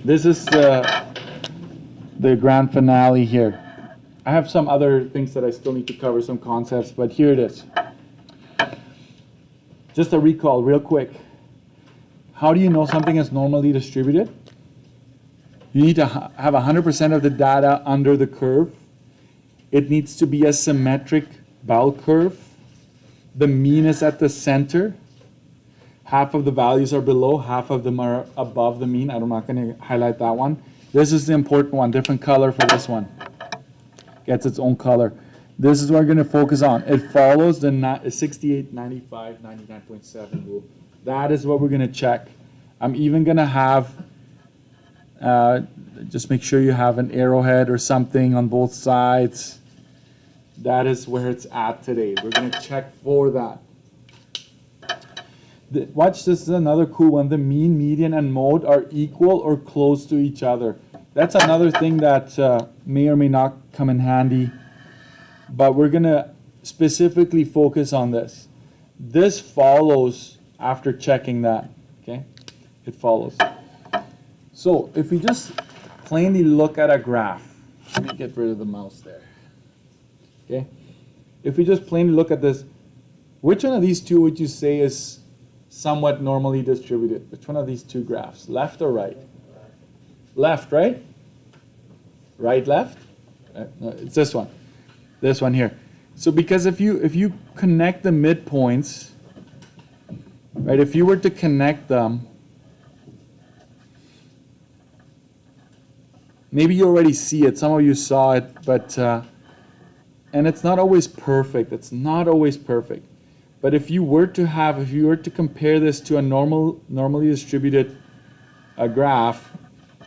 This is the grand finale here. I have some other things that I still need to cover, some concepts, but here it is. Just a recall real quick. How do you know something is normally distributed? You need to have 100% of the data under the curve. It needs to be a symmetric bell curve. The mean is at the center. Half of the values are below, half of them are above the mean. I'm not going to highlight that one. This is the important one, different color for this one. Gets its own color. This is what we're going to focus on. It follows the 68, 95, 99.7 rule. That is what we're going to check. I'm even going to have, just make sure you have an arrowhead or something on both sides. That is where it's at today. We're going to check for that. Watch, this is another cool one. The mean, median, and mode are equal or close to each other. That's another thing that may or may not come in handy. But we're going to specifically focus on this. This follows after checking that. Okay? It follows. So if we just plainly look at a graph, let me get rid of the mouse there. Okay? If we just plainly look at this, which one of these two would you say is somewhat normally distributed? Which one of these two graphs? Left or right? Left, right? Right, left? No, it's this one. This one here. So because if you connect the midpoints, right, if you were to connect them, maybe you already see it, some of you saw it, but and it's not always perfect. It's not always perfect. But if you were to compare this to a normally distributed graph,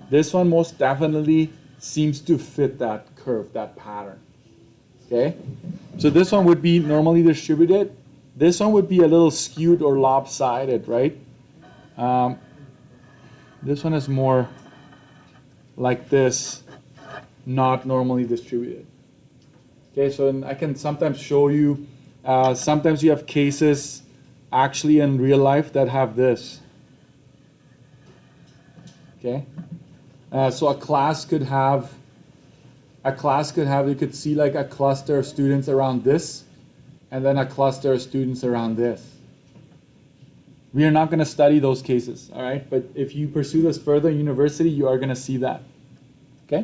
this one most definitely seems to fit that curve, that pattern. Okay? So this one would be normally distributed. This one would be a little skewed or lopsided, right? This one is more like this, not normally distributed. Okay, so I can sometimes show you, sometimes you have cases actually in real life that have this. Okay? So a class could have, you could see like a cluster of students around this, and then a cluster of students around this. We are not going to study those cases, all right? But if you pursue this further in university, you are going to see that. Okay?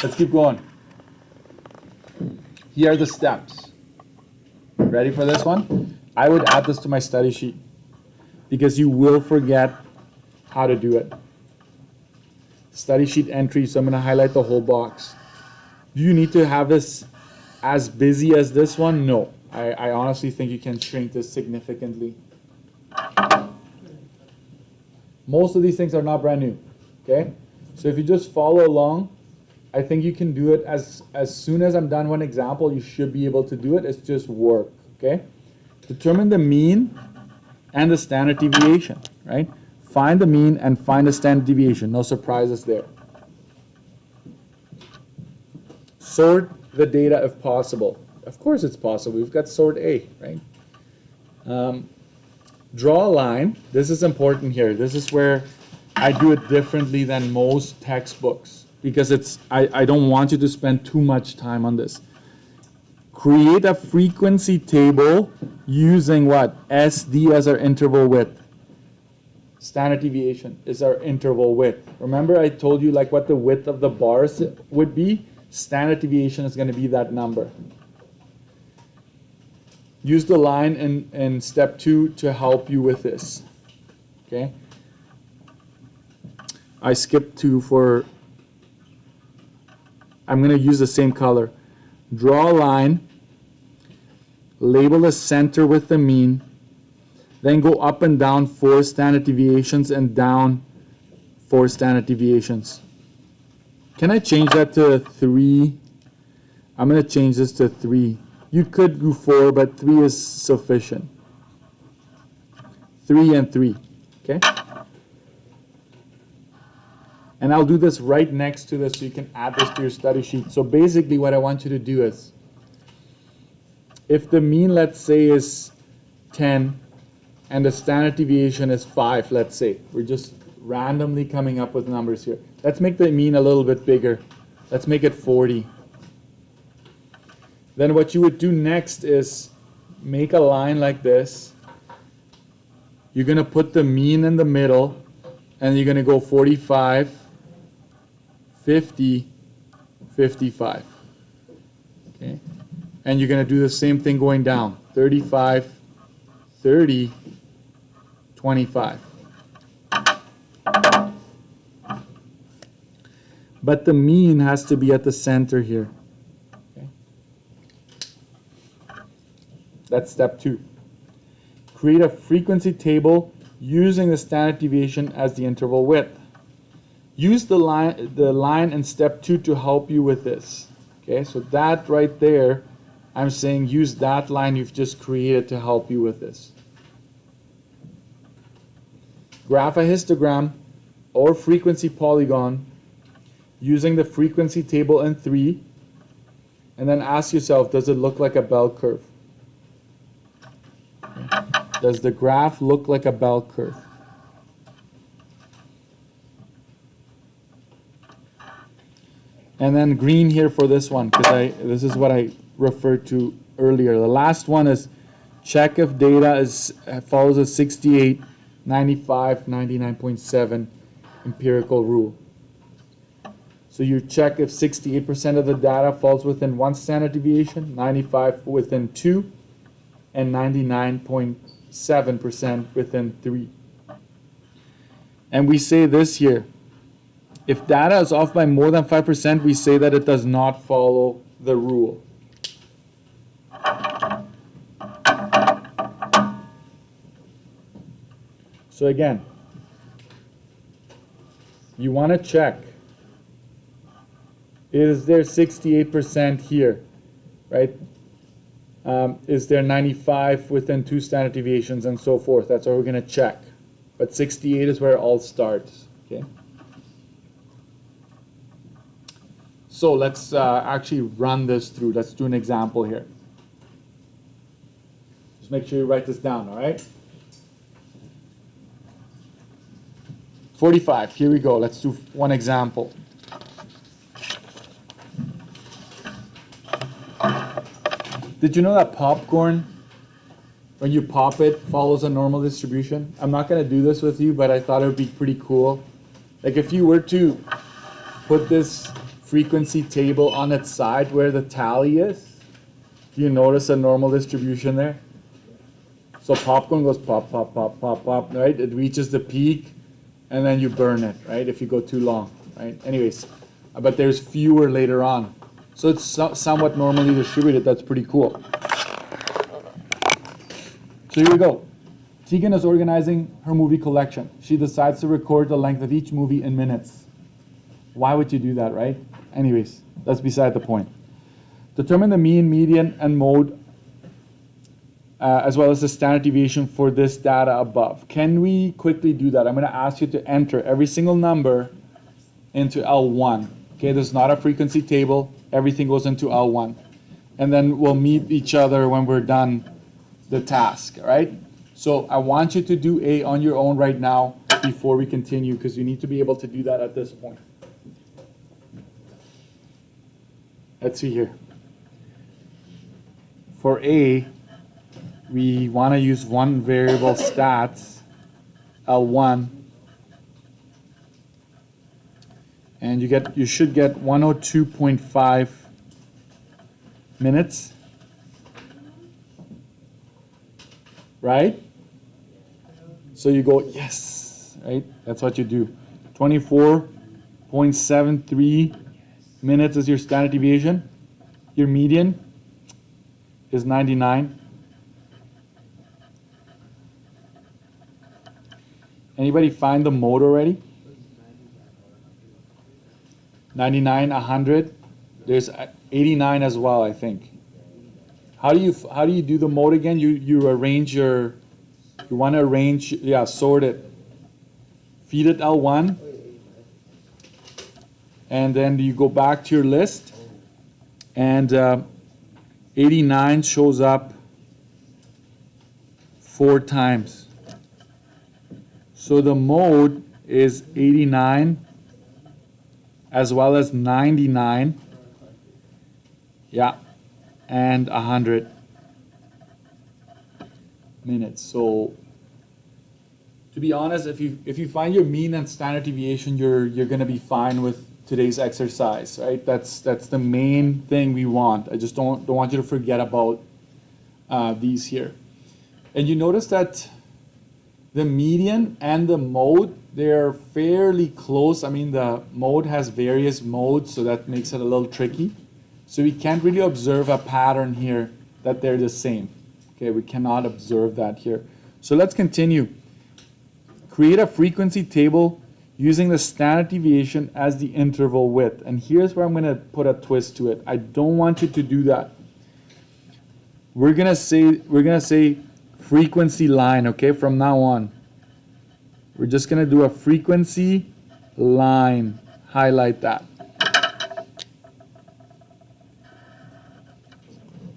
Let's keep going. Here are the steps. Ready for this one? I would add this to my study sheet because you will forget how to do it. Study sheet entry, so I'm going to highlight the whole box. Do you need to have this as busy as this one? No. I honestly think you can shrink this significantly. Most of these things are not brand new. Okay? So if you just follow along, I think you can do it as soon as I'm done one example, you should be able to do it. It's just work. Okay? Determine the mean and the standard deviation, right? Find the mean and find the standard deviation. No surprises there. Sort the data if possible. Of course it's possible. We've got sort A, right? Draw a line. This is important here. This is where I do it differently than most textbooks because I don't want you to spend too much time on this. Create a frequency table using what? SD as our interval width. Standard deviation is our interval width. Remember I told you like what the width of the bars would be? Standard deviation is going to be that number. Use the line in step 2 to help you with this. Okay? I skipped 2 for, I'm going to use the same color. Draw a line, label the center with the mean, then go up and down 4 standard deviations and down 4 standard deviations. Can I change that to 3? I'm going to change this to 3. You could do 4, but 3 is sufficient. 3 and 3. Okay? And I'll do this right next to this so you can add this to your study sheet. So basically what I want you to do is, if the mean, let's say, is 10 and the standard deviation is 5, let's say, we're just randomly coming up with numbers here. Let's make the mean a little bit bigger. Let's make it 40. Then what you would do next is make a line like this. You're going to put the mean in the middle, and you're going to go 45, 50, 55. Okay? And you're going to do the same thing going down. 35, 30, 25. But the mean has to be at the center here. Okay? That's step 2. Create a frequency table using the standard deviation as the interval width. Use the line in step 2 to help you with this. Okay, so that right there, I'm saying use that line you've just created to help you with this. Graph a histogram or frequency polygon using the frequency table in 3, and then ask yourself, does it look like a bell curve? Okay. Does the graph look like a bell curve? And then green here for this one, because this is what I referred to earlier. The last one is check if data follows a 68, 95, 99.7 empirical rule. So you check if 68% of the data falls within 1 standard deviation, 95 within 2, and 99.7% within 3. And we say this here. If data is off by more than 5%, we say that it does not follow the rule. So again, you want to check, is there 68% here, right? Is there 95 within 2 standard deviations and so forth? That's what we're going to check. But 68 is where it all starts, okay? So let's actually run this through. Let's do an example here. Just make sure you write this down, all right? 45, here we go. Let's do one example. Did you know that popcorn, when you pop it, follows a normal distribution? I'm not going to do this with you, but I thought it would be pretty cool. Like if you were to put this frequency table on its side where the tally is, do you notice a normal distribution there? So popcorn goes pop, pop, pop, pop, pop, right? It reaches the peak, and then you burn it, right? If you go too long, right? Anyways, but there's fewer later on. So it's somewhat normally distributed. That's pretty cool. So here we go. Tegan is organizing her movie collection. She decides to record the length of each movie in minutes. Why would you do that, right? Anyways, that's beside the point. Determine the mean, median, and mode, as well as the standard deviation for this data above. Can we quickly do that? I'm going to ask you to enter every single number into L1. Okay, this is not a frequency table. Everything goes into L1. And then we'll meet each other when we're done the task, all right? So I want you to do A on your own right now before we continue, because you need to be able to do that at this point. Let's see here. For A, we want to use one variable stats, L1, and you should get 102.5 minutes, right? So you go, yes, right? That's what you do. 24.73 minutes is your standard deviation. Your median is 99. Anybody find the mode already? 99, 100. There's 89 as well, I think. How do you do the mode again? You arrange you want to arrange, yeah, sort it. Feed it L1. And then you go back to your list. And 89 shows up 4 times. So the mode is 89 as well as 99, yeah, and 100 minutes. So to be honest, if you find your mean and standard deviation, you're going to be fine with today's exercise, right? That's the main thing we want. I just don't want you to forget about these here. And you notice that the median and the mode, they're fairly close. I mean, the mode has various modes, so that makes it a little tricky. So we can't really observe a pattern here that they're the same. Okay, we cannot observe that here. So let's continue. Create a frequency table using the standard deviation as the interval width. And here's where I'm going to put a twist to it. I don't want you to do that. We're going to say frequency line, okay, from now on. We're just going to do a frequency line. Highlight that.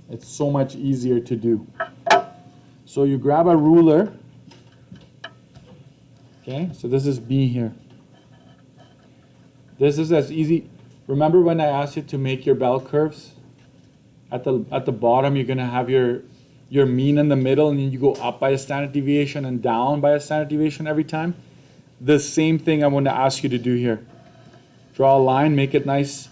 It's so much easier to do. So you grab a ruler. Okay, so this is B here. This is as easy. Remember when I asked you to make your bell curves? At the bottom, you're going to have your mean in the middle, and then you go up by a standard deviation and down by a standard deviation every time. The same thing I want to ask you to do here. Draw a line, make it nice,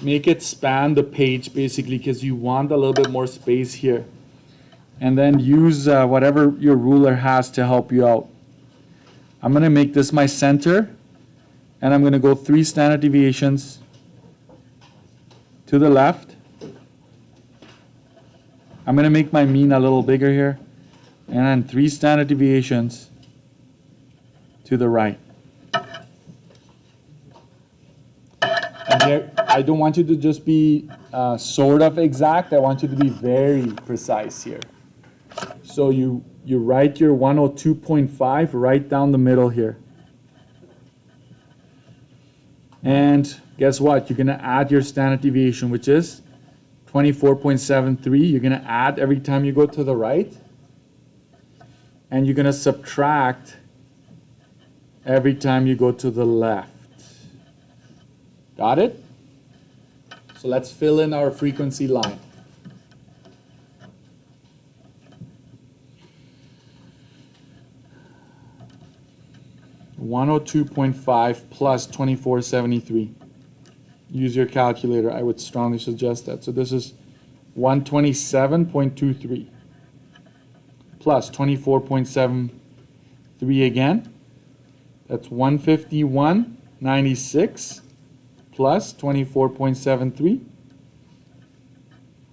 make it span the page basically, because you want a little bit more space here. And then use whatever your ruler has to help you out. I'm going to make this my center, and I'm going to go 3 standard deviations to the left. I'm going to make my mean a little bigger here, and then 3 standard deviations to the right. And here, I don't want you to just be sort of exact. I want you to be very precise here. So you write your 102.5 right down the middle here. And guess what? You're going to add your standard deviation, which is 24.73. You're going to add every time you go to the right. And you're going to subtract every time you go to the left. Got it? So let's fill in our frequency line. (102.5) plus 2473. Use your calculator. I would strongly suggest that. So this is 127.23 plus 24.73 again. That's 151.96 plus 24.73,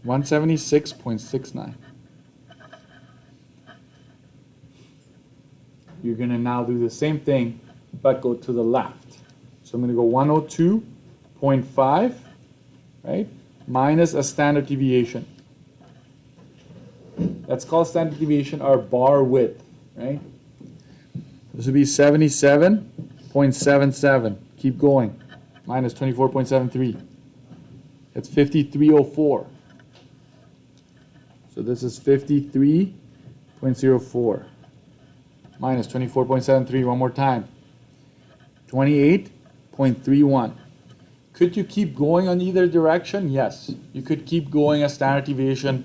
176.69. You're going to now do the same thing, but go to the left. So I'm going to go 102.5, right, minus a standard deviation. That's called standard deviation, or bar width, right? This would be 77.77. Keep going. Minus 24.73. It's 5304. So this is 53.04. Minus 24.73, one more time. 28.31. Could you keep going on either direction? Yes. You could keep going a standard deviation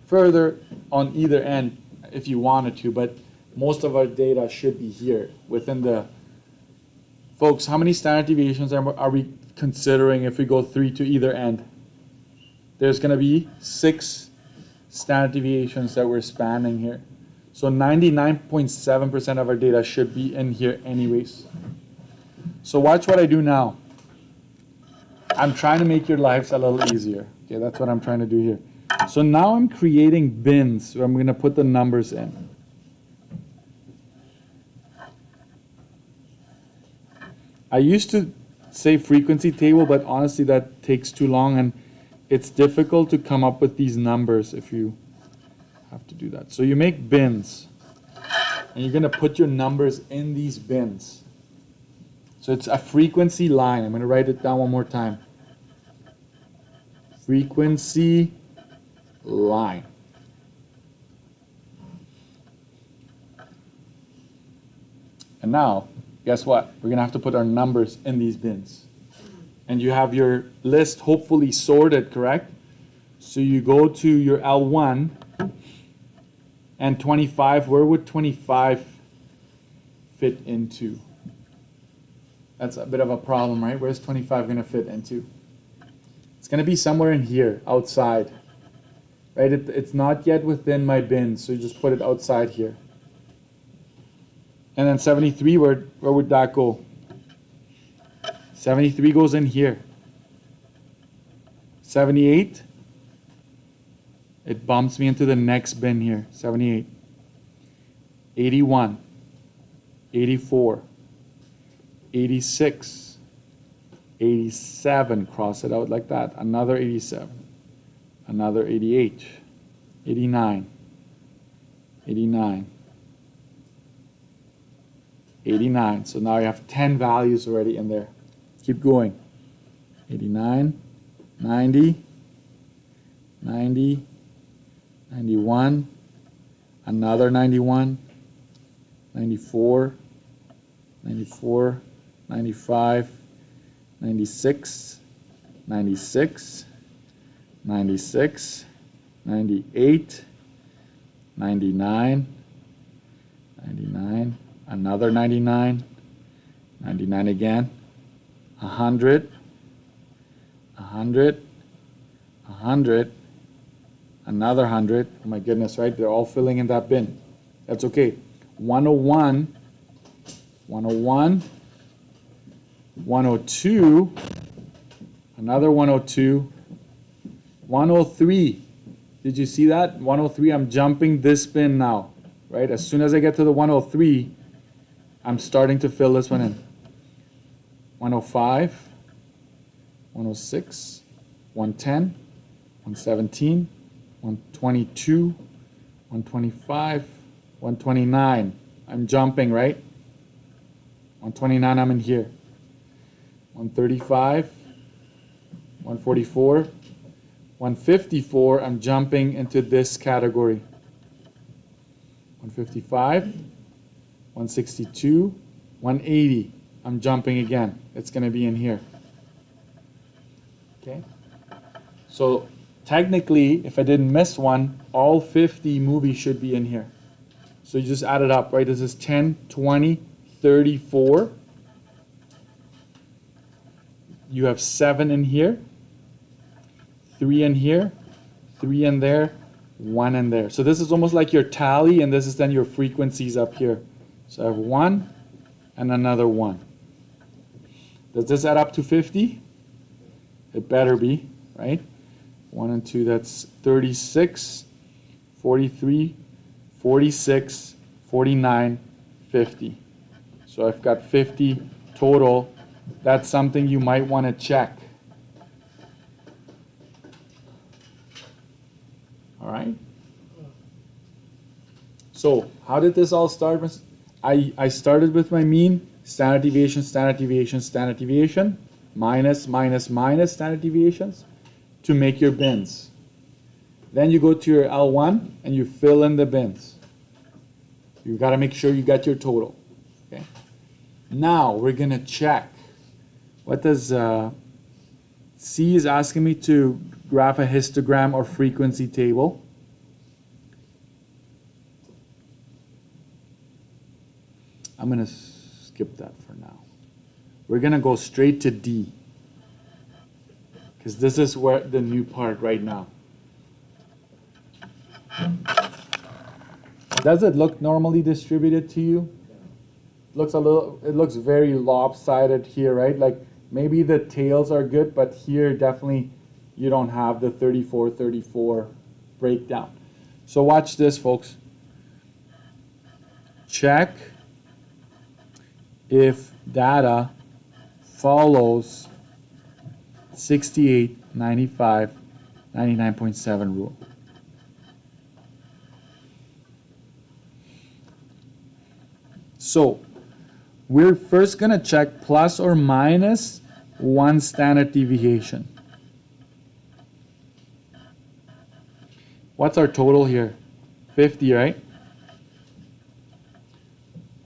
further on either end if you wanted to, but most of our data should be here within the... Folks, how many standard deviations are we considering if we go 3 to either end? There's going to be 6 standard deviations that we're spanning here. So 99.7% of our data should be in here anyways. So watch what I do now. I'm trying to make your lives a little easier. Okay, that's what I'm trying to do here. So now I'm creating bins where I'm going to put the numbers in. I used to say frequency table, but honestly that takes too long, and it's difficult to come up with these numbers if you have to do that. So you make bins, and you're going to put your numbers in these bins. So it's a frequency line. I'm going to write it down one more time. Frequency line. And now guess what? We're gonna have to put our numbers in these bins. And you have your list hopefully sorted, correct? So you go to your L1 and 25, where would 25 fit into? That's a bit of a problem, right? Where's 25 going to fit into? It's going to be somewhere in here, outside. Right? It's not yet within my bin, so you just put it outside here. And then 73, where would that go? 73 goes in here. 78, it bumps me into the next bin here, 78. 81, 84, 86, 87, cross it out like that, another 87, another 88, 89, 89, 89. So now you have 10 values already in there. Keep going. 89, 90, 90, 91, another 91, 94, 94, 95, 96, 96, 96, 98, 99, 99, another 99, 99 again, 100, 100, 100, another 100. Oh my goodness, right? They're all filling in that bin. That's okay. 101, 101, 102, another 102, 103. Did you see that? 103, I'm jumping this bin now, right? As soon as I get to the 103, I'm starting to fill this one in. 105, 106, 110, 117, 122, 125, 129. I'm jumping, right? 129, I'm in here. 135, 144, 154, I'm jumping into this category. 155, 162, 180, I'm jumping again. It's going to be in here. Okay? So technically, if I didn't miss one, all 50 movies should be in here. So you just add it up, right? This is 10, 20, 34. You have 7 in here, 3 in here, 3 in there, 1 in there. So this is almost like your tally, and this is then your frequencies up here. So I have 1 and another 1. Does this add up to 50? It better be, right? 1 and 2, that's 36, 43, 46, 49, 50. So I've got 50 total. That's something you might want to check. All right? So how did this all start? I started with my mean, standard deviation, standard deviation, standard deviation, minus, minus, minus standard deviations to make your bins. Then you go to your L1 and you fill in the bins. You've got to make sure you got your total. Okay. Now we're going to check. What does C is asking me to graph a histogram or frequency table. I'm going to skip that for now. We're going to go straight to D, because this is where the new part right now. Does it look normally distributed to you? It looks very lopsided here, right? Like maybe the tails are good, but here definitely you don't have the 34-34 breakdown. So watch this, folks. Check if data follows 68, 95, 99.7 rule. So we're first going to check plus or minus 1 standard deviation. What's our total here? 50, right?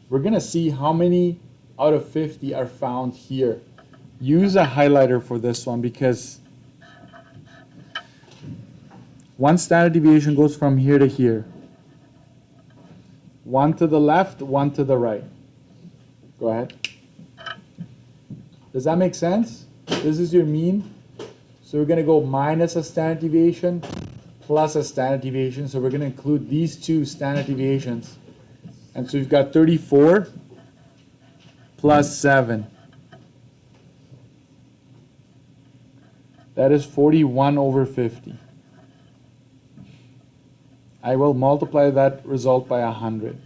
We're going to see how many out of 50 are found here. Use a highlighter for this one because one standard deviation goes from here to here. One to the left, one to the right. Go ahead. Does that make sense? This is your mean. So we're going to go minus a standard deviation plus a standard deviation. So we're going to include these two standard deviations. And so we've got 34 plus 7. That is 41 over 50. I will multiply that result by 100.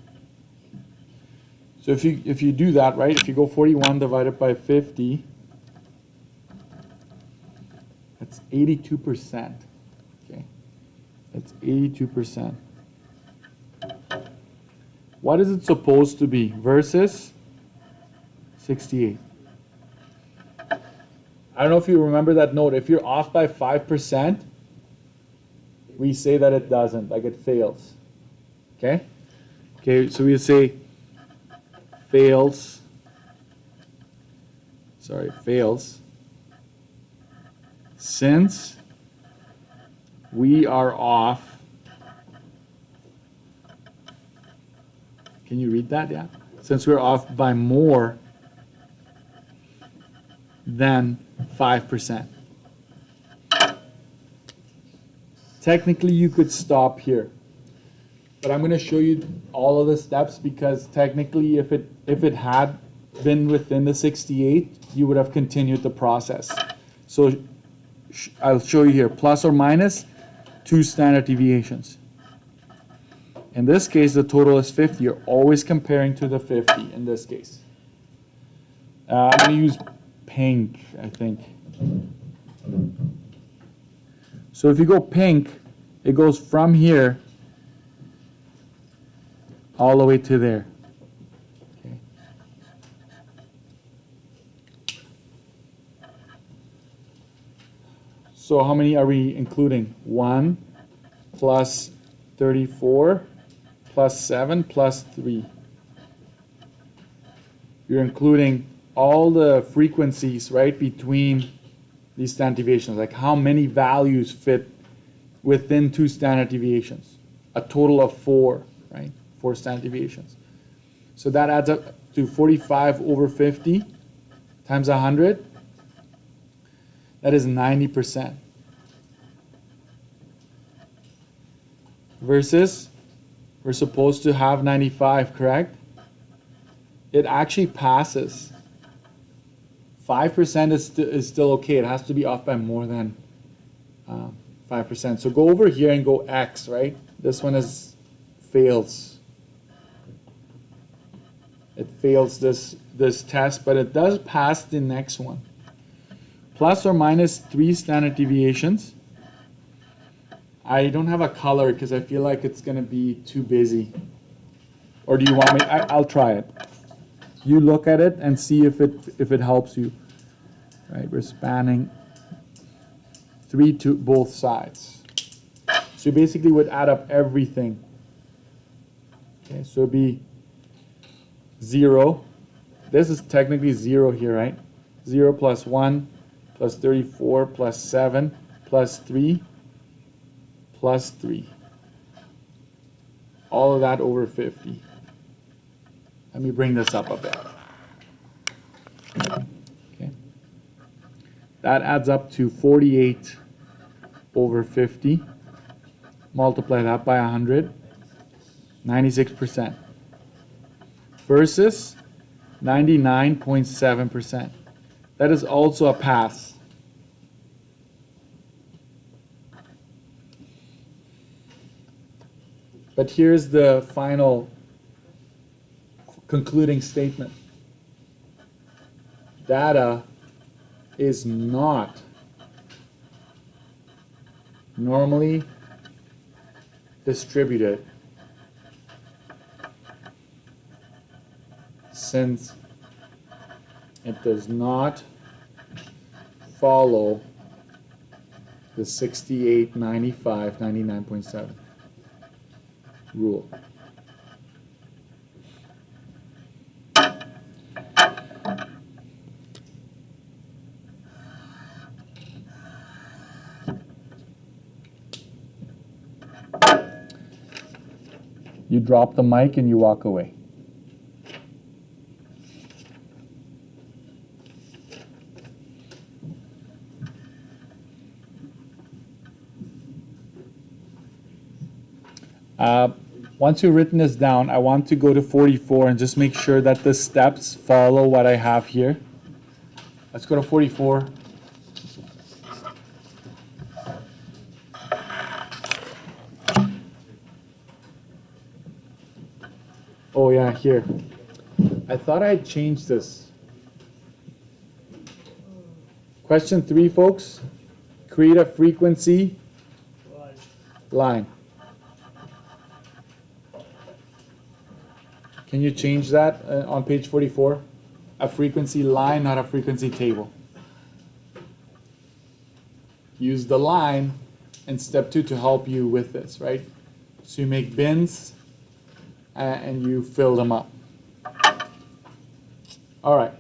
So if you do that, right, if you go 41 divided by 50, that's 82%. Okay, that's 82%. What is it supposed to be versus 68? I don't know if you remember that note. If you're off by 5%, we say that it doesn't, like it fails. Okay? Okay, so we say fails. Sorry, fails. Since we are off. Can you read that? Yeah. Since we're off by more than 5%. Technically, you could stop here, but I'm going to show you all of the steps because technically, if it had been within the 68, you would have continued the process. So I'll show you here, plus or minus 2 standard deviations. In this case, the total is 50. You're always comparing to the 50 in this case. I'm going to use pink, I think. So if you go pink, it goes from here all the way to there. Okay. So how many are we including? 1 plus 34 plus 7 plus 3. You're including all the frequencies, right, between these standard deviations, like how many values fit within 2 standard deviations. A total of 4, right? 4 standard deviations. So that adds up to 45 over 50 times 100. That is 90%. Versus, we're supposed to have 95, correct? It actually passes. 5% is still okay. It has to be off by more than 5%. So go over here and go X, right? This one fails. It fails this test, but it does pass the next one. Plus or minus 3 standard deviations. I don't have a color because I feel like it's going to be too busy. Or do you want me? I'll try it. You look at it and see if it helps you. Right, we're spanning 3 to both sides. So you basically would add up everything. Okay, so it'd be 0. This is technically 0 here, right? 0 plus 1 plus 34 plus 7 plus 3 plus 3. All of that over 50. Let me bring this up a bit. Okay. That adds up to 48 over 50. Multiply that by 100. 96%. Versus 99.7%. That is also a pass. But here's the final concluding statement. Data is not normally distributed since it does not follow the 68, 95, 99.7 rule. you drop the mic and you walk away. Once you've written this down, I want to go to 44 and just make sure that the steps follow what I have here. Let's go to 44. Oh yeah, here. I thought I had changed this. Question 3, folks. Create a frequency line. Can you change that on page 44? A frequency line, not a frequency table. Use the line in step 2 to help you with this, right? So you make bins and you fill them up. All right.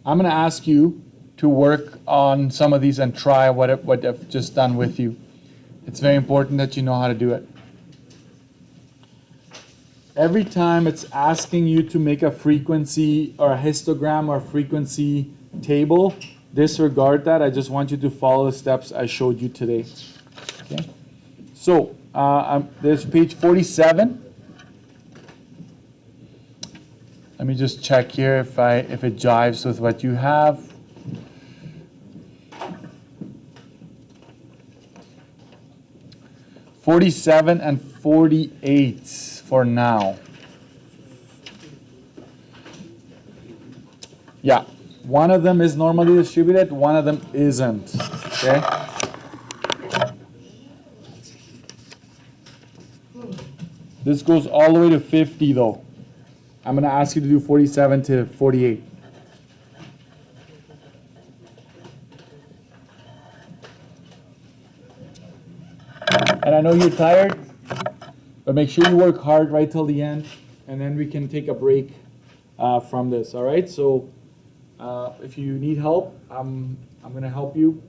I'm going to ask you to work on some of these and try what I've just done with you. It's very important that you know how to do it. Every time it's asking you to make a frequency or a histogram or frequency table, disregard that. I just want you to follow the steps I showed you today. Okay. So there's page 47. Let me just check here if it jives with what you have. (47) and 48 for now. Yeah, one of them is normally distributed, one of them isn't. Okay. This goes all the way to 50 though. I'm going to ask you to do 47 to 48. And I know you're tired, but make sure you work hard right till the end, and then we can take a break from this, all right? So if you need help, I'm going to help you.